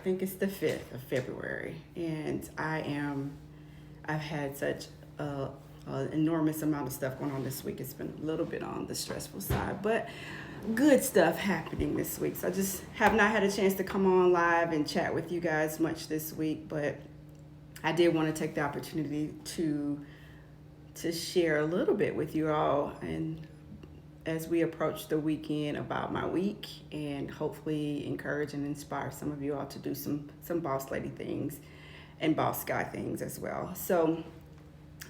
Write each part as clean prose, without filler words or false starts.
I think it's the 5th of February, and I've had such a enormous amount of stuff going on this week. It's been a little bit on the stressful side, but good stuff happening this week. So I just have not had a chance to come on live and chat with you guys much this week, but I did want to take the opportunity to share a little bit with you all and as we approach the weekend about my week and hopefully encourage and inspire some of you all to do some boss lady things and boss guy things as well. So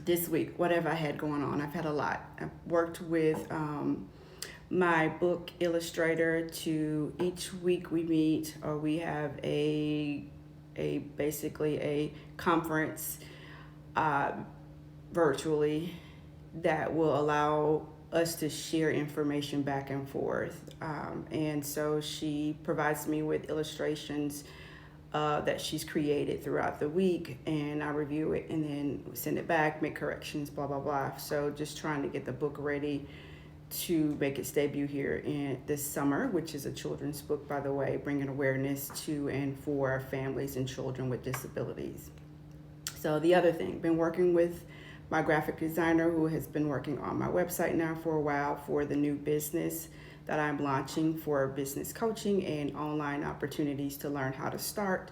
this week, what have I had going on? I've had a lot. I've worked with my book illustrator to each week we meet or we have a basically a conference uh, virtually that will allow us to share information back and forth. And so she provides me with illustrations that she's created throughout the week, and I review it and then send it back, make corrections, blah, blah, blah. So just trying to get the book ready to make its debut here in this summer, which is a children's book, by the way, bringing awareness to and for families and children with disabilities. So the other thing, been working with my graphic designer who has been working on my website now for a while for the new business that I'm launching for business coaching and online opportunities to learn how to start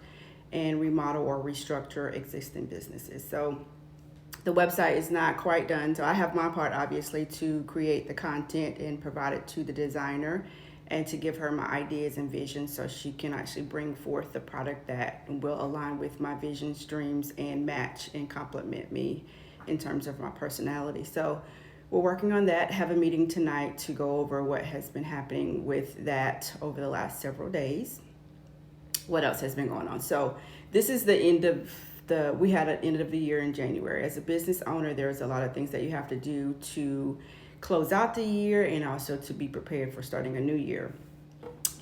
and remodel or restructure existing businesses. So the website is not quite done. So I have my part, obviously, to create the content and provide it to the designer and to give her my ideas and visions so she can actually bring forth the product that will align with my visions, dreams, and match and complement me in terms of my personality. So we're working on that. Have a meeting tonight to go over what has been happening with that over the last several days. What else has been going on? So this is the end of we had an end of the year in January. As a business owner, there's a lot of things that you have to do to close out the year and also to be prepared for starting a new year.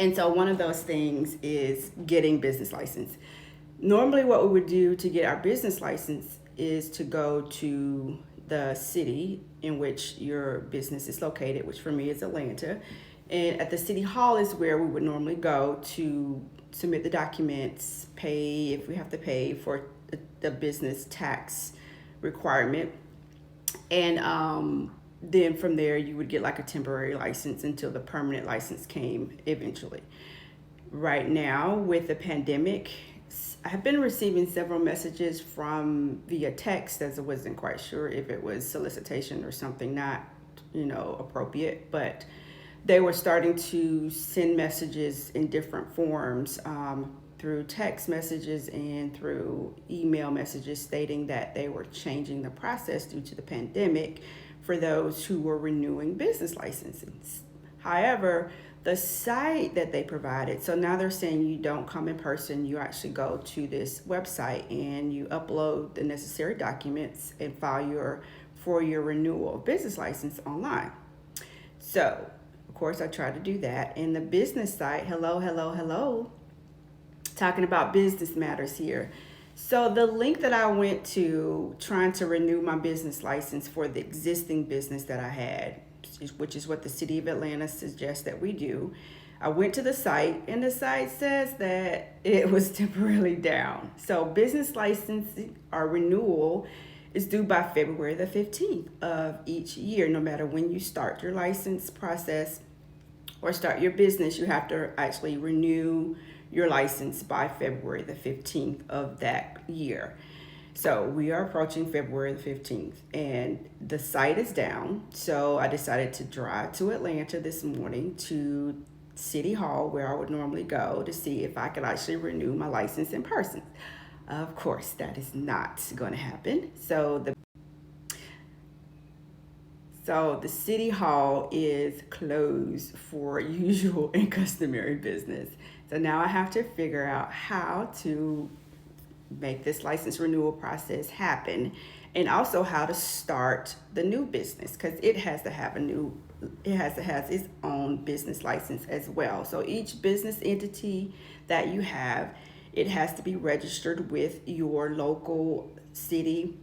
And so one of those things is getting business license. Normally what we would do to get our business license is to go to the city in which your business is located, which for me is Atlanta. And at the city hall is where we would normally go to submit the documents, pay if we have to pay for the business tax requirement. And then from there, you would get like a temporary license until the permanent license came eventually. Right now, with the pandemic, I've been receiving several messages from via text as I wasn't quite sure if it was solicitation or something not, appropriate, but they were starting to send messages in different forms through text messages and through email messages stating that they were changing the process due to the pandemic for those who were renewing business licenses. However, the site that they provided, so now they're saying you don't come in person, you actually go to this website and you upload the necessary documents and file for your renewal of business license online. So, of course, I tried to do that. And the business site, hello, talking about business matters here. So the link that I went to trying to renew my business license for the existing business that I had, which is what the city of Atlanta suggests that we do, I went to the site and the site says that it was temporarily down. So business license or renewal is due by February the 15th of each year. No matter when you start your license process or start your business, you have to actually renew your license by February the 15th of that year. So we are approaching February the 15th and the site is down. So I decided to drive to Atlanta this morning to City Hall where I would normally go to see if I could actually renew my license in person. Of course, that is not going to happen. So the City Hall is closed for usual and customary business. So now I have to figure out how to make this license renewal process happen and also how to start the new business because it has to have its own business license as well. So each business entity that you have, it has to be registered with your local city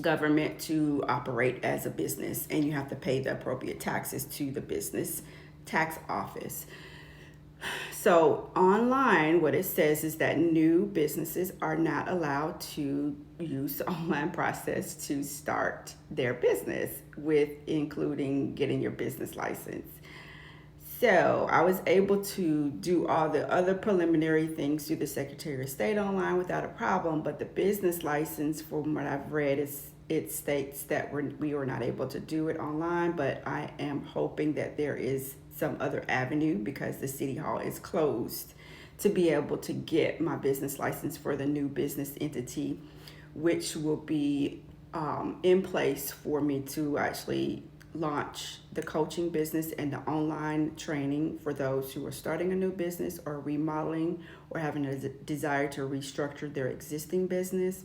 government to operate as a business, and you have to pay the appropriate taxes to the business tax office. So online, what it says is that new businesses are not allowed to use the online process to start their business, with including getting your business license. So I was able to do all the other preliminary things through the Secretary of State online without a problem, but the business license, from what I've read, is it states that we were not able to do it online, but I am hoping that there is some other avenue, because the city hall is closed, to be able to get my business license for the new business entity, which will be in place for me to actually launch the coaching business and the online training for those who are starting a new business or remodeling or having a desire to restructure their existing business,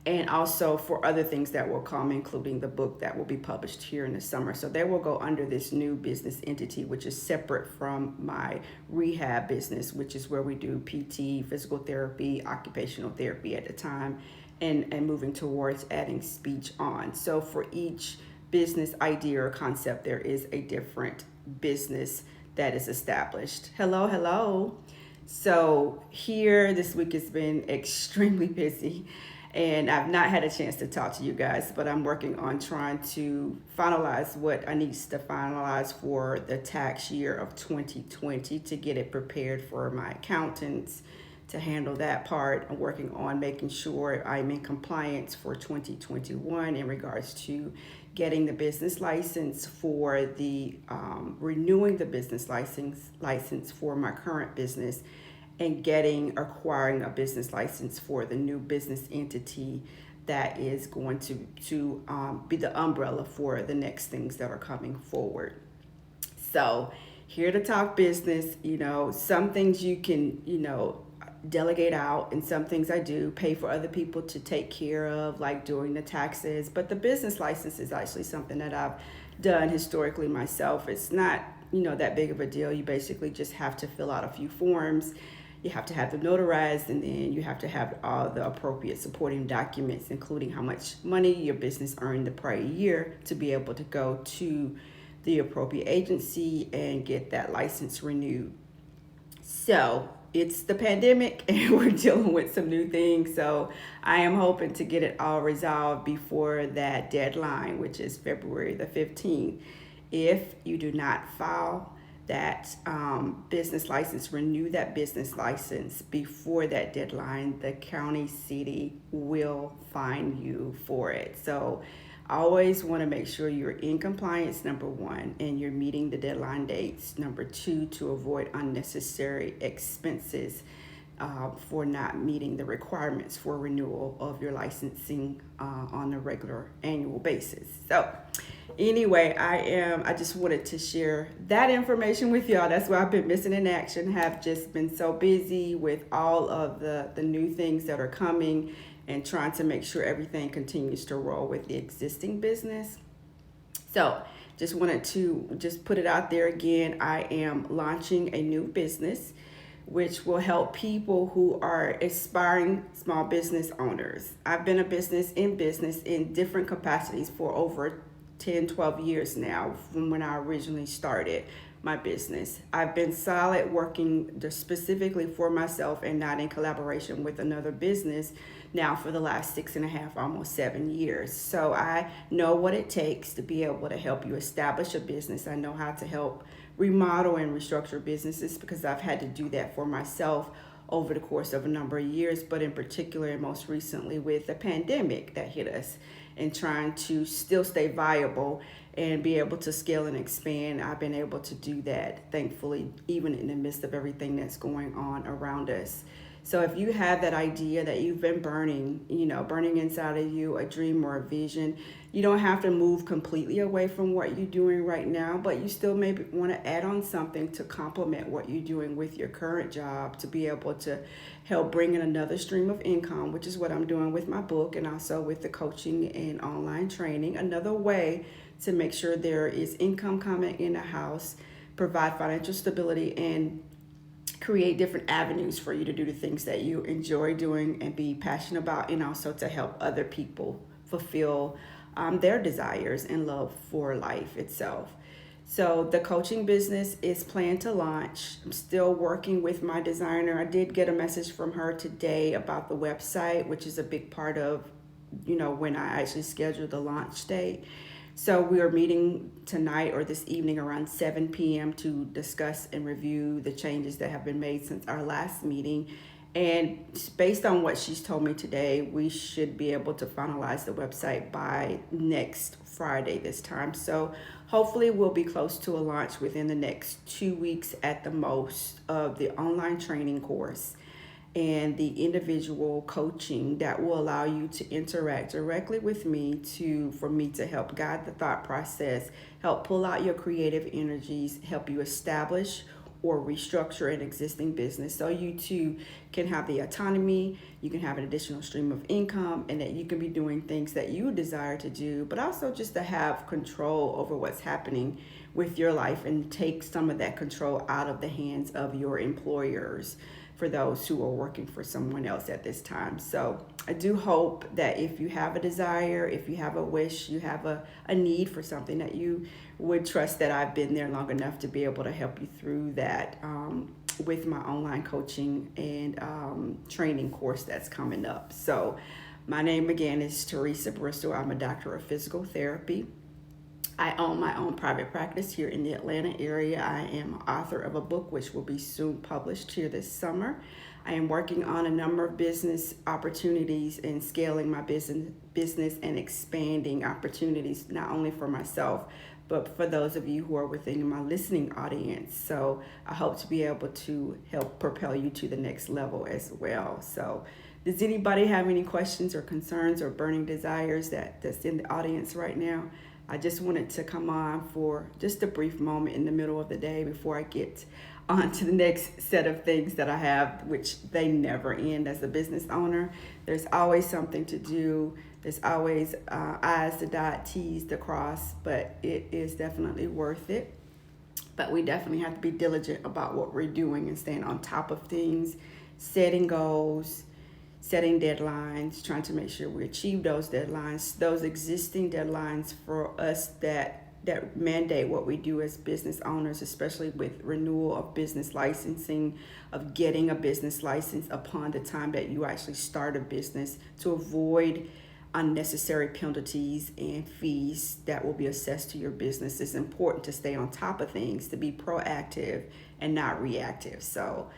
and also for other things that will come, including the book that will be published here in the summer. So they will go under this new business entity, which is separate from my rehab business, which is where we do PT, physical therapy, occupational therapy at the time, and moving towards adding speech on. So for each business idea or concept, there is a different business that is established. Hello, hello. So here this week has been extremely busy, and I've not had a chance to talk to you guys, but I'm working on trying to finalize what I need to finalize for the tax year of 2020 to get it prepared for my accountants to handle that part. I'm working on making sure I'm in compliance for 2021 in regards to getting the business license for the renewing the business license for my current business, and acquiring a business license for the new business entity that is going to be the umbrella for the next things that are coming forward. So here to talk business. Some things you can delegate out, and some things I do pay for other people to take care of, like doing the taxes. But the business license is actually something that I've done historically myself. It's not that big of a deal. You basically just have to fill out a few forms. You have to have them notarized, and then you have to have all the appropriate supporting documents, including how much money your business earned the prior year, to be able to go to the appropriate agency and get that license renewed. So it's the pandemic, and we're dealing with some new things. So I am hoping to get it all resolved before that deadline, which is February the 15th. If you do not file that business license, renew that business license before that deadline, the county city will fine you for it. So I always want to make sure you're in compliance, number one, and you're meeting the deadline dates, number two, to avoid unnecessary expenses for not meeting the requirements for renewal of your licensing on a regular annual basis. So anyway, I just wanted to share that information with y'all. That's why I've been missing in action, have just been so busy with all of the new things that are coming, and trying to make sure everything continues to roll with the existing business. So just wanted to just put it out there again. I am launching a new business which will help people who are aspiring small business owners. I've been a business in different capacities for over 10, 12 years now, from when I originally started my business. I've been solid working specifically for myself and not in collaboration with another business now for the last 6.5, almost 7 years. So I know what it takes to be able to help you establish a business. I know how to help remodel and restructure businesses, because I've had to do that for myself over the course of a number of years, but in particular and most recently with the pandemic that hit us, and trying to still stay viable and be able to scale and expand. I've been able to do that, thankfully, even in the midst of everything that's going on around us. So if you have that idea that you've been burning inside of you, a dream or a vision, you don't have to move completely away from what you're doing right now, but you still maybe want to add on something to complement what you're doing with your current job, to be able to help bring in another stream of income, which is what I'm doing with my book and also with the coaching and online training. Another way to make sure there is income coming in the house, provide financial stability, and create different avenues for you to do the things that you enjoy doing and be passionate about, and also to help other people fulfill their desires and love for life itself. So the coaching business is planned to launch. I'm still working with my designer. I did get a message from her today about the website, which is a big part of, when I actually scheduled the launch date. So we are meeting tonight or this evening around 7 p.m. to discuss and review the changes that have been made since our last meeting. And based on what she's told me today, we should be able to finalize the website by next Friday this time. So hopefully we'll be close to a launch within the next 2 weeks at the most of the online training course and the individual coaching that will allow you to interact directly with me for me to help guide the thought process, help pull out your creative energies, help you establish or restructure an existing business so you too can have the autonomy, you can have an additional stream of income, and that you can be doing things that you desire to do, but also just to have control over what's happening with your life and take some of that control out of the hands of your employers for those who are working for someone else at this time. So I do hope that if you have a desire, if you have a wish, you have a need for something, that you would trust that I've been there long enough to be able to help you through that with my online coaching and training course that's coming up. So my name again is Teresa Bristol. I'm a doctor of physical therapy. I own my own private practice here in the Atlanta area. I am author of a book which will be soon published here this summer. I am working on a number of business opportunities and scaling my business and expanding opportunities, not only for myself, but for those of you who are within my listening audience. So I hope to be able to help propel you to the next level as well. So does anybody have any questions or concerns or burning desires that's in the audience right now? I just wanted to come on for just a brief moment in the middle of the day before I get on to the next set of things that I have, which they never end as a business owner. There's always something to do. There's always I's to dot, T's to cross, but it is definitely worth it. But we definitely have to be diligent about what we're doing and staying on top of things, setting goals, setting deadlines, trying to make sure we achieve those deadlines, those existing deadlines for us that mandate what we do as business owners, especially with renewal of business licensing, of getting a business license upon the time that you actually start a business, to avoid unnecessary penalties and fees that will be assessed to your business. It's important to stay on top of things, to be proactive and not reactive. So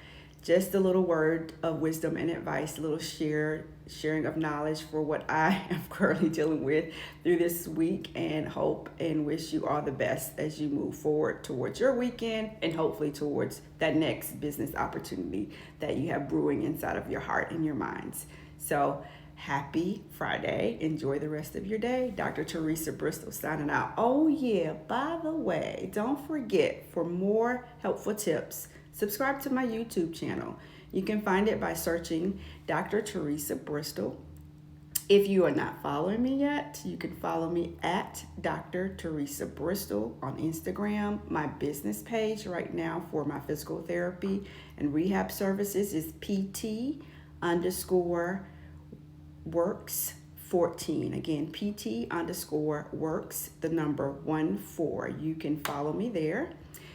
just a little word of wisdom and advice, a little sharing of knowledge for what I am currently dealing with through this week, and hope and wish you all the best as you move forward towards your weekend and hopefully towards that next business opportunity that you have brewing inside of your heart and your minds. So happy Friday. Enjoy the rest of your day. Dr. Teresa Bristol signing out. Oh yeah, by the way, don't forget, for more helpful tips, subscribe to my YouTube channel. You can find it by searching Dr. Teresa Bristol. If you are not following me yet, you can follow me at Dr. Teresa Bristol on Instagram. My business page right now for my physical therapy and rehab services is PT_works 14. Again, PT_works, the number 14. You can follow me there.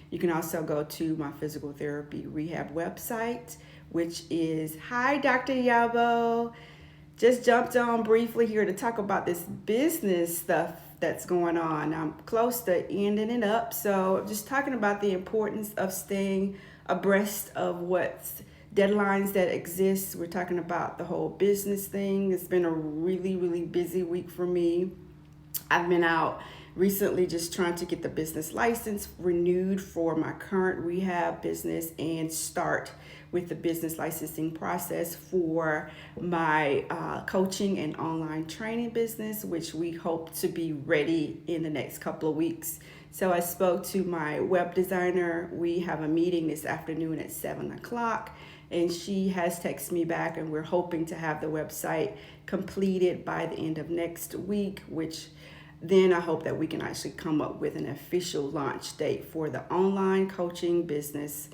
You can also go to my physical therapy rehab website, which is, hi, Dr. Yabo. Just jumped on briefly here to talk about this business stuff that's going on. I'm close to ending it up. So just talking about the importance of staying abreast of what's deadlines that exist. We're talking about the whole business thing. It's been a really, really busy week for me. I've been out recently just trying to get the business license renewed for my current rehab business and start with the business licensing process for my coaching and online training business, which we hope to be ready in the next couple of weeks. So I spoke to my web designer. We have a meeting this afternoon at 7 o'clock, and she has texted me back, and we're hoping to have the website completed by the end of next week, which then I hope that we can actually come up with an official launch date for the online coaching business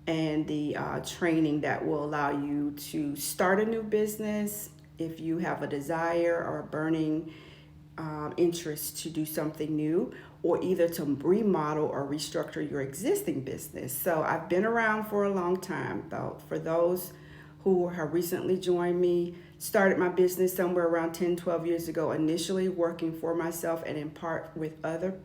and the training that will allow you to start a new business if you have a desire or a burning interest to do something new, or either to remodel or restructure your existing business. So I've been around for a long time, though. For those who have recently joined me, started my business somewhere around 10, 12 years ago, initially working for myself and in part with other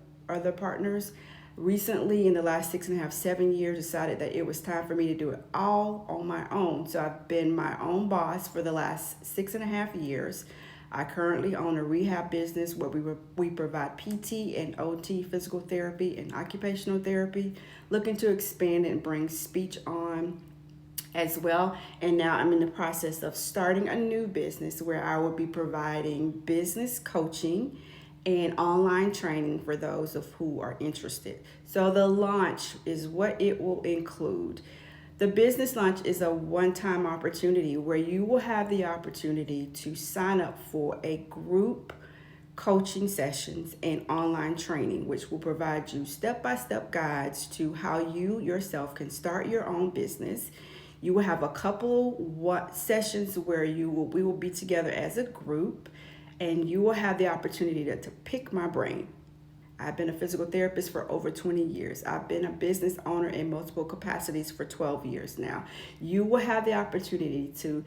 partners. Recently, in the last 6.5, 7 years, decided that it was time for me to do it all on my own. So I've been my own boss for the last 6.5 years. I currently own a rehab business where we provide PT and OT, physical therapy and occupational therapy, looking to expand and bring speech on as well. And now I'm in the process of starting a new business where I will be providing business coaching and online training for those of who are interested. So the launch is what it will include. The business launch is a one-time opportunity where you will have the opportunity to sign up for a group coaching sessions and online training, which will provide you step-by-step guides to how you yourself can start your own business. You will have a couple sessions where we will be together as a group, and you will have the opportunity to pick my brain. I've been a physical therapist for over 20 years. I've been a business owner in multiple capacities for 12 years now. You will have the opportunity to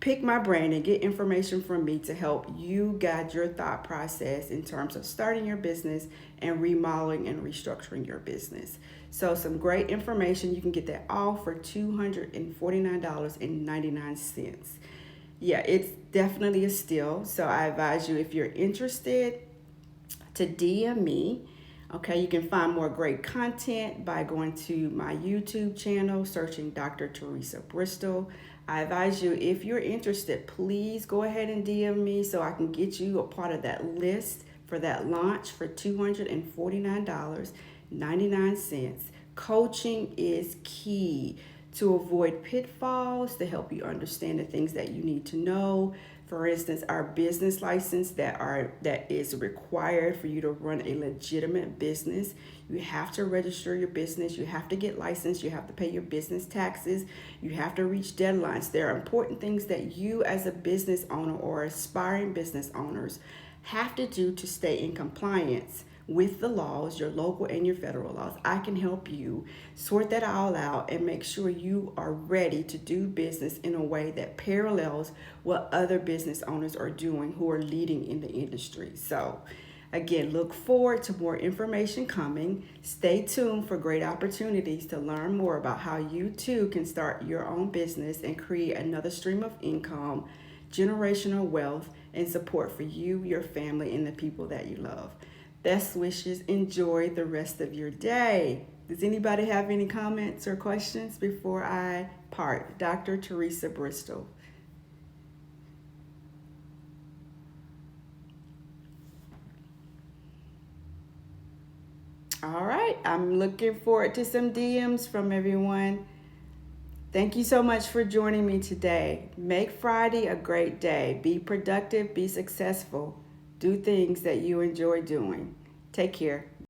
pick my brain and get information from me to help you guide your thought process in terms of starting your business and remodeling and restructuring your business. So some great information. You can get that all for $249.99. Yeah, it's definitely a steal. So I advise you, if you're interested, to DM me. Okay, you can find more great content by going to my YouTube channel, searching Dr. Teresa Bristol. I advise you, if you're interested, please go ahead and DM me so I can get you a part of that list for that launch for $249.99. Coaching is key to avoid pitfalls, to help you understand the things that you need to know. For instance, our business license that is required for you to run a legitimate business. You have to register your business. You have to get licensed. You have to pay your business taxes. You have to reach deadlines. There are important things that you as a business owner or aspiring business owners have to do to stay in compliance with the laws, your local and your federal laws. I can help you sort that all out and make sure you are ready to do business in a way that parallels what other business owners are doing who are leading in the industry. So again, look forward to more information coming. Stay tuned for great opportunities to learn more about how you too can start your own business and create another stream of income, generational wealth, and support for you, your family, and the people that you love. Best wishes. Enjoy the rest of your day. Does anybody have any comments or questions before I part? Dr. Teresa Bristol. All right. I'm looking forward to some DMs from everyone. Thank you so much for joining me today. Make Friday a great day. Be productive, be successful. Do things that you enjoy doing. Take care.